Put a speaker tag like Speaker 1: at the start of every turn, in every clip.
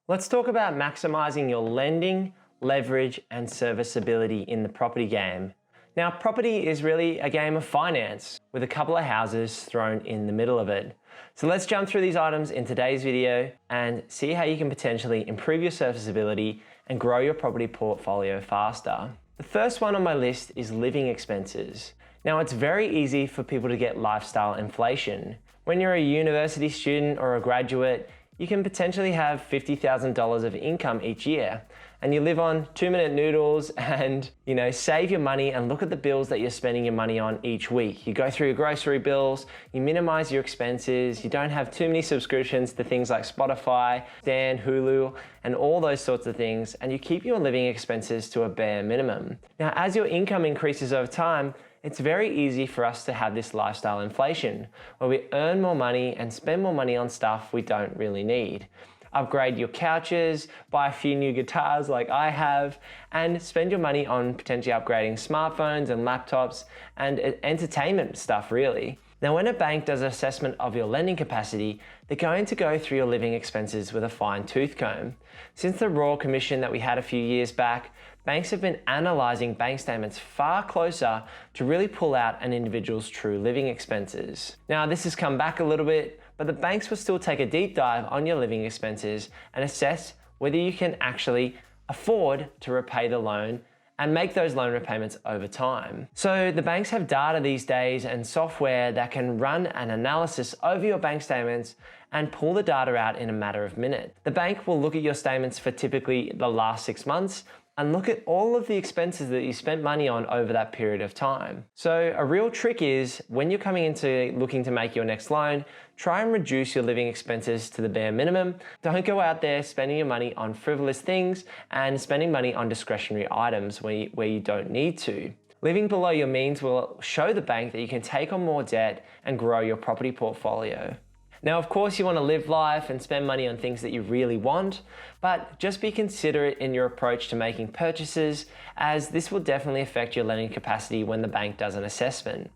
Speaker 1: Let's talk about maximizing your lending, leverage, and serviceability in the property game. Now, property is really a game of finance with a couple of houses thrown in the middle of it. So let's jump through these items in today's video and see how you can potentially improve your serviceability and grow your property portfolio faster. The first one on my list is living expenses. Now, it's very easy for people to get lifestyle inflation. When you're a university student or a graduate, you can potentially have $50,000 of income each year, and you live on 2-minute noodles and, save your money and look at the bills that you're spending your money on each week. You go through your grocery bills, you minimize your expenses, you don't have too many subscriptions to things like Spotify, Stan, Hulu, and all those sorts of things, and you keep your living expenses to a bare minimum. Now, as your income increases over time, it's very easy for us to have this lifestyle inflation, where we earn more money and spend more money on stuff we don't really need. Upgrade your couches, buy a few new guitars like I have, and spend your money on potentially upgrading smartphones and laptops and entertainment stuff really. Now, when a bank does an assessment of your lending capacity, they're going to go through your living expenses with a fine tooth comb. Since the Royal Commission that we had a few years back, banks have been analysing bank statements far closer to really pull out an individual's true living expenses. Now, this has come back a little bit, but the banks will still take a deep dive on your living expenses and assess whether you can actually afford to repay the loan and make those loan repayments over time. So the banks have data these days and software that can run an analysis over your bank statements and pull the data out in a matter of minutes. The bank will look at your statements for typically the last 6 months and look at all of the expenses that you spent money on over that period of time. So a real trick is when you're coming into looking to make your next loan, try and reduce your living expenses to the bare minimum. Don't go out there spending your money on frivolous things and spending money on discretionary items where you don't need to. Living below your means will show the bank that you can take on more debt and grow your property portfolio. Now, of course, you want to live life and spend money on things that you really want, but just be considerate in your approach to making purchases, as this will definitely affect your lending capacity when the bank does an assessment.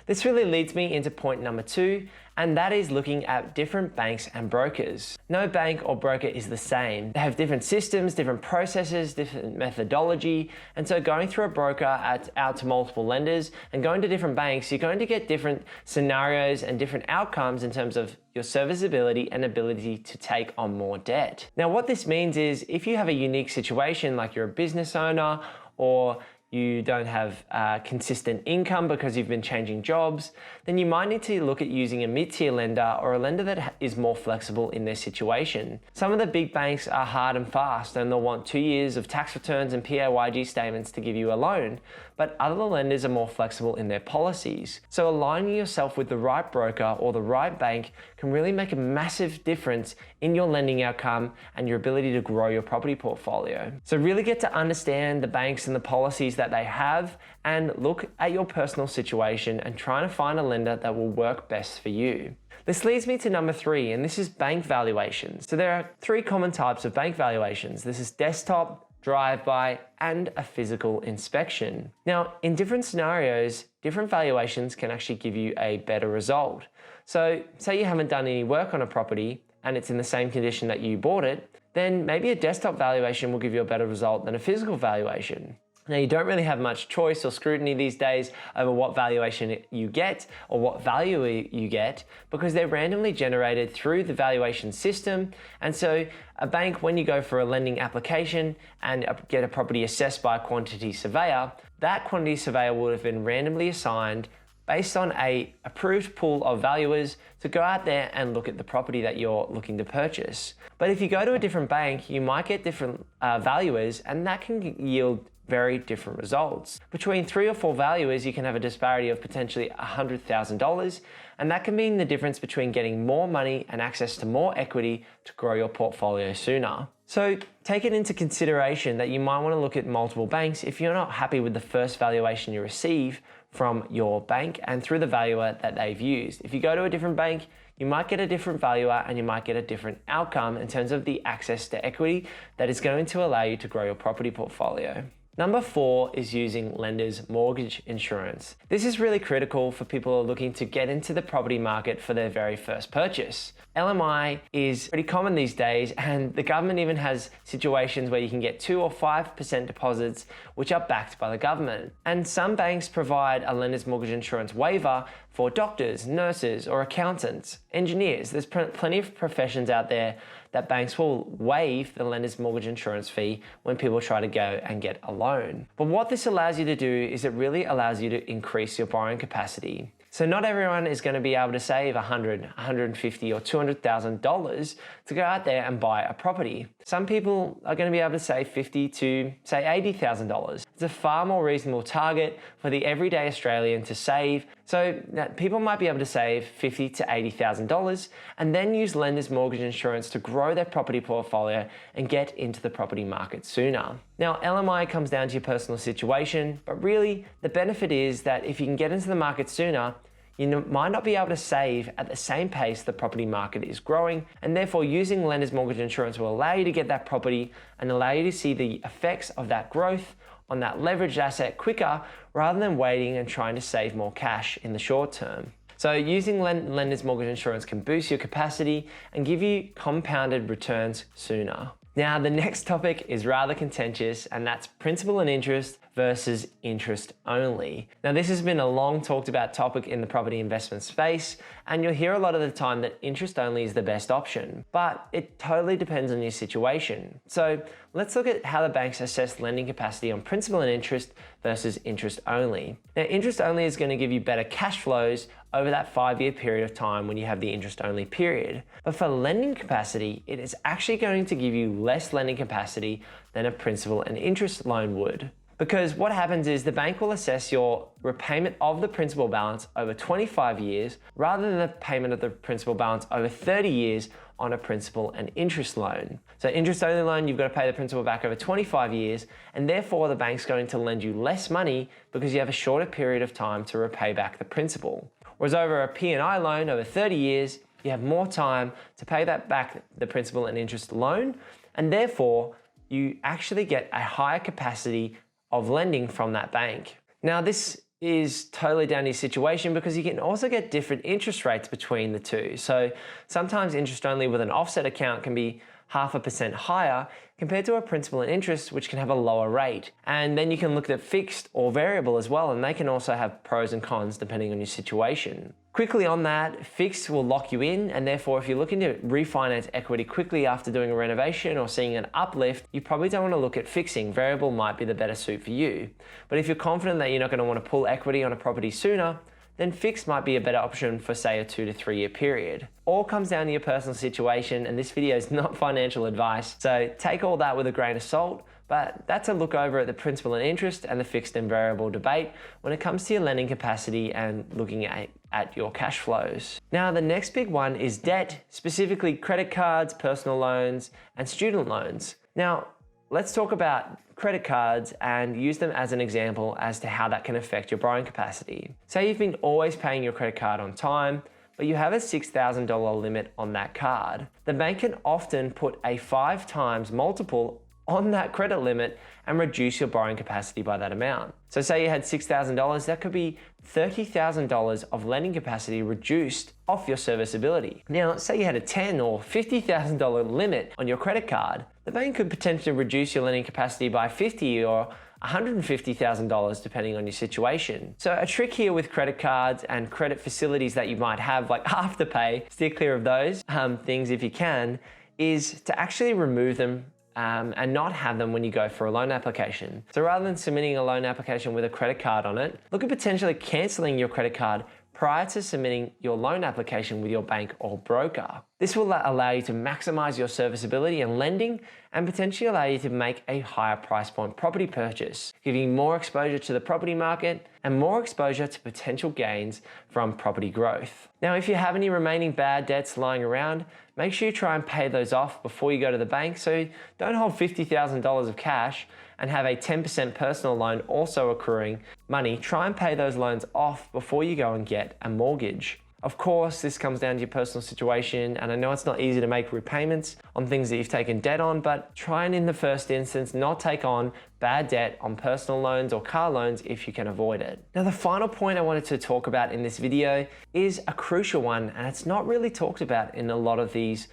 Speaker 1: This really leads me into point number 2, and that is looking at different banks and brokers. No bank or broker is the same. They have different systems, different processes, different methodology, and so going through a broker out to multiple lenders and going to different banks, you're going to get different scenarios and different outcomes in terms of your serviceability and ability to take on more debt. Now, what this means is if you have a unique situation, like you're a business owner or you don't have consistent income because you've been changing jobs, then you might need to look at using a mid-tier lender or a lender that is more flexible in their situation. Some of the big banks are hard and fast and they'll want 2 years of tax returns and PAYG statements to give you a loan, but other lenders are more flexible in their policies. So aligning yourself with the right broker or the right bank can really make a massive difference in your lending outcome and your ability to grow your property portfolio. So really get to understand the banks and the policies that they have and look at your personal situation and trying to find a lender that will work best for you. This leads me to number 3, and this is bank valuations. So there are 3 common types of bank valuations. This is desktop, drive-by, and a physical inspection. Now, in different scenarios, different valuations can actually give you a better result. So say you haven't done any work on a property and it's in the same condition that you bought it, then maybe a desktop valuation will give you a better result than a physical valuation. Now, you don't really have much choice or scrutiny these days over what valuation you get or what value you get because they're randomly generated through the valuation system. And so a bank, when you go for a lending application and get a property assessed by a quantity surveyor, that quantity surveyor would have been randomly assigned based on a approved pool of valuers to go out there and look at the property that you're looking to purchase. But if you go to a different bank, you might get different valuers, and that can yield very different results. Between 3 or 4 valuers, you can have a disparity of potentially $100,000, and that can mean the difference between getting more money and access to more equity to grow your portfolio sooner. So take it into consideration that you might want to look at multiple banks if you're not happy with the first valuation you receive from your bank and through the valuer that they've used. If you go to a different bank, you might get a different valuer and you might get a different outcome in terms of the access to equity that is going to allow you to grow your property portfolio. Number 4 is using lender's mortgage insurance. This is really critical for people who are looking to get into the property market for their very first purchase. LMI is pretty common these days, and the government even has situations where you can get 2 or 5% deposits which are backed by the government. And some banks provide a lender's mortgage insurance waiver for doctors, nurses, or accountants, engineers. There's plenty of professions out there that banks will waive the lender's mortgage insurance fee when people try to go and get a loan. But what this allows you to do is it really allows you to increase your borrowing capacity. So not everyone is going to be able to save $100, $150, or $200,000 to go out there and buy a property. Some people are going to be able to save $50,000 to say $80,000. It's a far more reasonable target for the everyday Australian to save. So people might be able to save $50,000 to $80,000 and then use lender's mortgage insurance to grow their property portfolio and get into the property market sooner. Now, LMI comes down to your personal situation, but really the benefit is that if you can get into the market sooner, you might not be able to save at the same pace the property market is growing, and therefore using lender's mortgage insurance will allow you to get that property and allow you to see the effects of that growth on that leveraged asset quicker rather than waiting and trying to save more cash in the short term. So using lender's mortgage insurance can boost your capacity and give you compounded returns sooner. Now, the next topic is rather contentious, and that's principal and interest versus interest only. Now, this has been a long talked about topic in the property investment space, and you'll hear a lot of the time that interest only is the best option, but it totally depends on your situation. So let's look at how the banks assess lending capacity on principal and interest versus interest only. Now, interest only is going to give you better cash flows over that 5-year period of time when you have the interest only period. But for lending capacity, it is actually going to give you less lending capacity than a principal and interest loan would. Because what happens is the bank will assess your repayment of the principal balance over 25 years rather than the payment of the principal balance over 30 years on a principal and interest loan. So interest only loan, you've got to pay the principal back over 25 years, and therefore the bank's going to lend you less money because you have a shorter period of time to repay back the principal. Whereas over a P&I loan over 30 years, you have more time to pay that back, the principal and interest loan, and therefore you actually get a higher capacity of lending from that bank. Now, this is totally down to your situation because you can also get different interest rates between the two. So sometimes interest only with an offset account can be 0.5% higher compared to a principal and interest, which can have a lower rate. And then you can look at fixed or variable as well, and they can also have pros and cons depending on your situation. Quickly on that, fixed will lock you in, and therefore if you're looking to refinance equity quickly after doing a renovation or seeing an uplift, you probably don't want to look at fixing. Variable might be the better suit for you. But if you're confident that you're not going to want to pull equity on a property sooner, then fixed might be a better option for say a 2 to 3 year period. All comes down to your personal situation, and this video is not financial advice, so take all that with a grain of salt. But that's a look over at the principal and interest and the fixed and variable debate when it comes to your lending capacity and looking at your cash flows. Now, the next big one is debt, specifically credit cards, personal loans, and student loans. Now, let's talk about credit cards and use them as an example as to how that can affect your borrowing capacity. Say you've been always paying your credit card on time, but you have a $6,000 limit on that card. The bank can often put a 5 times multiple on that credit limit and reduce your borrowing capacity by that amount. So say you had $6,000, that could be $30,000 of lending capacity reduced off your serviceability. Now, say you had a $10,000 or $50,000 limit on your credit card, the bank could potentially reduce your lending capacity by $50,000 or $150,000 depending on your situation. So a trick here with credit cards and credit facilities that you might have, like Afterpay, steer clear of those things if you can, is to actually remove them and not have them when you go for a loan application. So rather than submitting a loan application with a credit card on it, look at potentially cancelling your credit card prior to submitting your loan application with your bank or broker. This will allow you to maximize your serviceability and lending and potentially allow you to make a higher price point property purchase, giving you more exposure to the property market and more exposure to potential gains from property growth. Now, if you have any remaining bad debts lying around, make sure you try and pay those off before you go to the bank. So don't hold $50,000 of cash and have a 10% personal loan also accruing money. Try and pay those loans off before you go and get a mortgage. Of course, this comes down to your personal situation, and I know it's not easy to make repayments on things that you've taken debt on, but try and in the first instance not take on bad debt on personal loans or car loans if you can avoid it. Now, the final point I wanted to talk about in this video is a crucial one, and it's not really talked about in a lot of these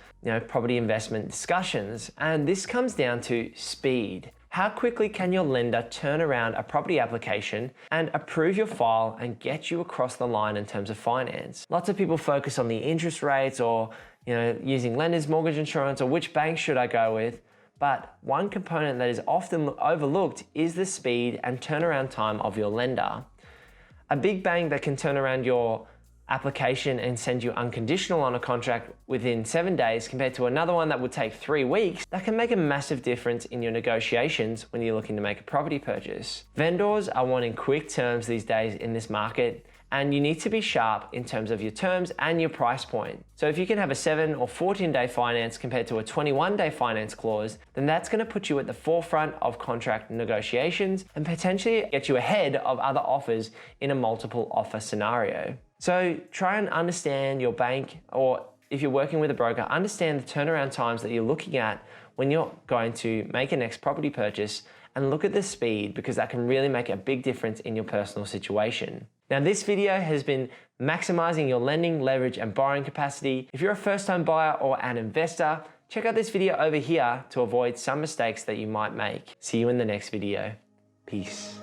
Speaker 1: property investment discussions, and this comes down to speed. How quickly can your lender turn around a property application and approve your file and get you across the line in terms of finance? Lots of people focus on the interest rates or using lender's mortgage insurance or which bank should I go with. But one component that is often overlooked is the speed and turnaround time of your lender. A big bank that can turn around your application and send you unconditional on a contract within 7 days compared to another one that would take 3 weeks, that can make a massive difference in your negotiations when you're looking to make a property purchase. Vendors are wanting quick terms these days in this market, and you need to be sharp in terms of your terms and your price point. So if you can have a 7 or 14-day finance compared to a 21-day finance clause, then that's going to put you at the forefront of contract negotiations and potentially get you ahead of other offers in a multiple offer scenario. So try and understand your bank, or if you're working with a broker, understand the turnaround times that you're looking at when you're going to make a next property purchase, and look at the speed, because that can really make a big difference in your personal situation. Now, this video has been maximizing your lending, leverage, and borrowing capacity. If you're a first-time buyer or an investor, check out this video over here to avoid some mistakes that you might make. See you in the next video. Peace.